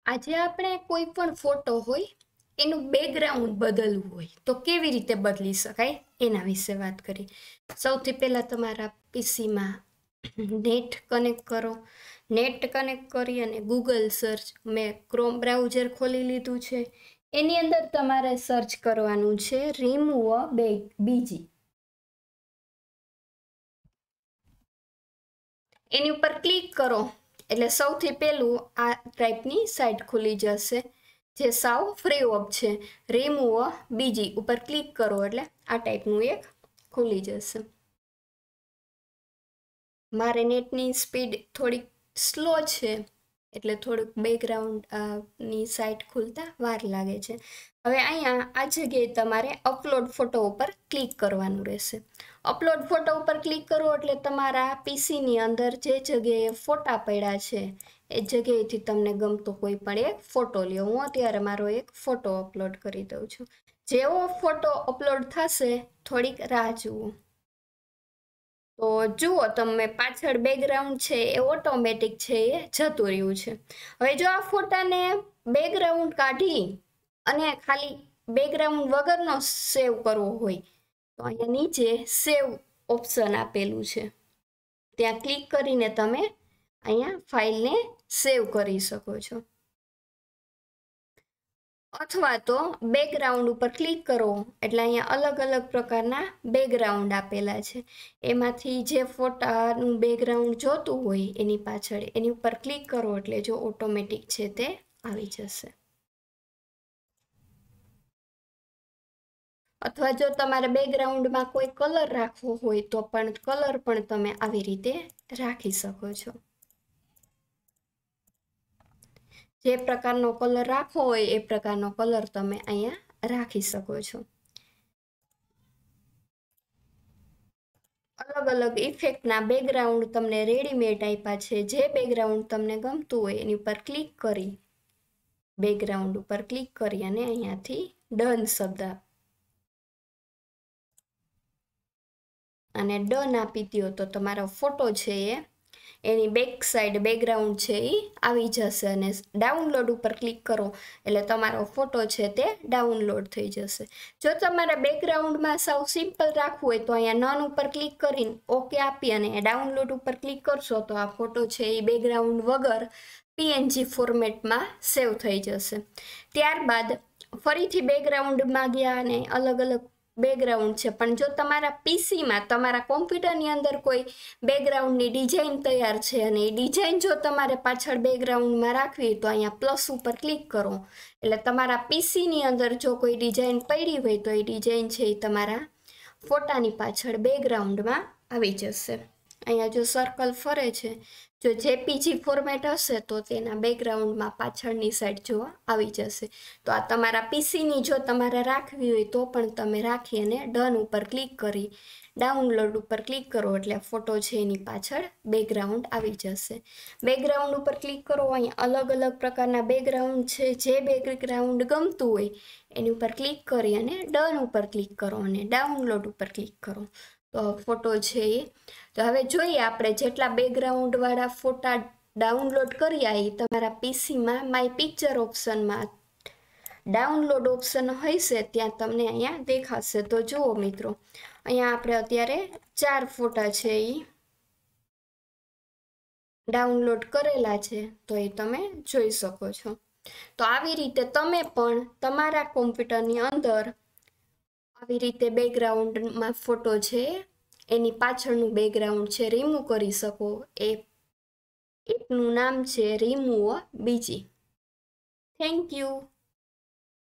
આજે આપણે કોઈ પણ ફોટો હોય એનું બેકગ્રાઉન્ડ બદલવું હોય તો કેવી રીતે બદલી શકાય એના વિશે વાત કરી. સૌથી પહેલાં તમારા પીસીમાં નેટ કનેક્ટ કરો. નેટ કનેક્ટ કરી અને ગૂગલ સર્ચ, મેં ક્રોમ બ્રાઉઝર ખોલી લીધું છે. એની અંદર તમારે સર્ચ કરવાનું છે રિમૂવ બીજી. એની ઉપર ક્લિક કરો એટલે સૌથી પહેલું આ ટાઈપની સાઇટ ખુલી જશે જે સાવ ફ્રી ઓફ છે. રિમૂવ બીજી ઉપર ક્લિક કરો એટલે આ ટાઈપનું એક ખુલી જશે. મારે નેટની સ્પીડ થોડીક સ્લો છે એટલે થોડુંક બેકગ્રાઉન્ડ ની સાઇટ ખુલતા વાર લાગે છે. હવે અહીંયા આ જગ્યાએ તમારે અપલોડ ફોટો ઉપર ક્લિક કરવાનું રહેશે. અપલોડ ફોટો ઉપર ક્લિક કરો એટલે તમારા પીસીની અંદર જે જગ્યાએ ફોટા પડ્યા છે એ જગ્યાએથી તમને ગમતો કોઈ પણ એક ફોટો લ્યો. હું અત્યારે મારો એક ફોટો અપલોડ કરી દઉં છું. જેવો ફોટો અપલોડ થશે થોડીક રાહ જુઓ. તો જુઓ તમે પાછળ બેકગ્રાઉન્ડ છે એ ઓટોમેટિક છે એ જતું રહ્યું છે. હવે જો આ ફોટાને બેકગ્રાઉન્ડ કાઢી અને ખાલી બેકગ્રાઉન્ડ વગરનો સેવ કરવો હોય તો અહીંયા નીચે સેવ ઓપ્શન આપેલું છે, ત્યાં ક્લિક કરીને તમે અહીંયા ફાઇલને સેવ કરી શકો છો. અથવા તો બેકગ્રાઉન્ડ ઉપર ક્લિક કરો એટલે અહીંયા અલગ અલગ પ્રકારના બેકગ્રાઉન્ડ આપેલા છે. એમાંથી જે ફોટાનું બેકગ્રાઉન્ડ જોતું હોય એની પાછળ એની ઉપર ક્લિક કરો એટલે જો ઓટોમેટિક છે તે આવી જશે. અથવા જો તમારે બેકગ્રાઉન્ડમાં કોઈ કલર રાખવો હોય તો પણ કલર પણ તમે આવી રીતે રાખી શકો છો. જે પ્રકારનો કલર રાખવો હોય એ પ્રકારનો કલર તમે અહીંયા રાખી શકો છો. અલગ અલગ ઇફેક્ટના બેકગ્રાઉન્ડ તમને રેડીમેડ આપ્યા છે. જે બેકગ્રાઉન્ડ તમને ગમતું હોય એની ઉપર ક્લિક કરી બેકગ્રાઉન્ડ ઉપર ક્લિક કરી અને અહીંયાથી ડન શબ્દ અને ડન આપી દો તો તમારો ફોટો છે એની બેક સાઈડ બેકગ્રાઉન્ડ છે એ આવી જશે. અને ડાઉનલોડ ઉપર ક્લિક કરો એટલે તમારો ફોટો છે તે ડાઉનલોડ થઈ જશે. જો તમારે બેકગ્રાઉન્ડમાં સાવ સિમ્પલ રાખવું હોય તો અહીંયા નન ઉપર ક્લિક કરીને ઓકે આપી અને ડાઉનલોડ ઉપર ક્લિક કરશો તો આ ફોટો છે એ બેકગ્રાઉન્ડ વગર પીએનજી ફોર્મેટમાં સેવ થઈ જશે. ત્યારબાદ ફરીથી બેકગ્રાઉન્ડમાં ગયા અને અલગ અલગ બેકગ્રાઉન્ડ છે, પણ જો તમારા પીસીમાં તમારા કોમ્પ્યુટરની અંદર કોઈ બેકગ્રાઉન્ડની ડિઝાઇન તૈયાર છે અને એ ડિઝાઇન જો તમારે પાછળ બેકગ્રાઉન્ડમાં રાખવી તો અહીંયા પ્લસ ઉપર ક્લિક કરો એટલે તમારા પીસીની અંદર જો કોઈ ડિઝાઇન પડી હોય તો એ ડિઝાઇન છે એ તમારા ફોટાની પાછળ બેકગ્રાઉન્ડમાં આવી જશે. અહીંયા જો સર્કલ ફરે છે, જો જેપીજી ફોર્મેટ હશે તો તેના બેકગ્રાઉન્ડમાં પાછળની સાઈડ જોવા આવી જશે. તો આ તમારા પીસીની જો તમારે રાખવી હોય તો પણ તમે રાખી અને ડન ઉપર ક્લિક કરી ડાઉનલોડ ઉપર ક્લિક કરો એટલે ફોટો છે એની પાછળ બેકગ્રાઉન્ડ આવી જશે. બેકગ્રાઉન્ડ ઉપર ક્લિક કરો, અહીંયા અલગ અલગ પ્રકારના બેકગ્રાઉન્ડ છે. જે બેકગ્રાઉન્ડ ગમતું હોય એની ઉપર ક્લિક કરી અને ડન ઉપર ક્લિક કરો અને ડાઉનલોડ ઉપર ક્લિક કરો તો ફોટો છે એ. તો હવે જોઈએ આપણે જેટલા બેકગ્રાઉન્ડવાળા ફોટા ડાઉનલોડ કર્યા એ તમારા પીસીમાં માય પિક્ચર ઓપ્શનમાં ડાઉનલોડ ઓપ્શન હશે ત્યાં તમને અહીંયા દેખાશે. તો જુઓ મિત્રો, અહીંયા આપણે અત્યારે 4 ફોટા છે એ ડાઉનલોડ કરેલા છે તો એ તમે જોઈ શકો છો. તો આવી રીતે તમે પણ તમારા કોમ્પ્યુટરની અંદર આવી રીતે બેકગ્રાઉન્ડમાં ફોટો છે એની પાછળનું બેકગ્રાઉન્ડ છે રિમૂવ કરી શકો. એપનું નામ છે રિમૂવ બીજી. Thank you.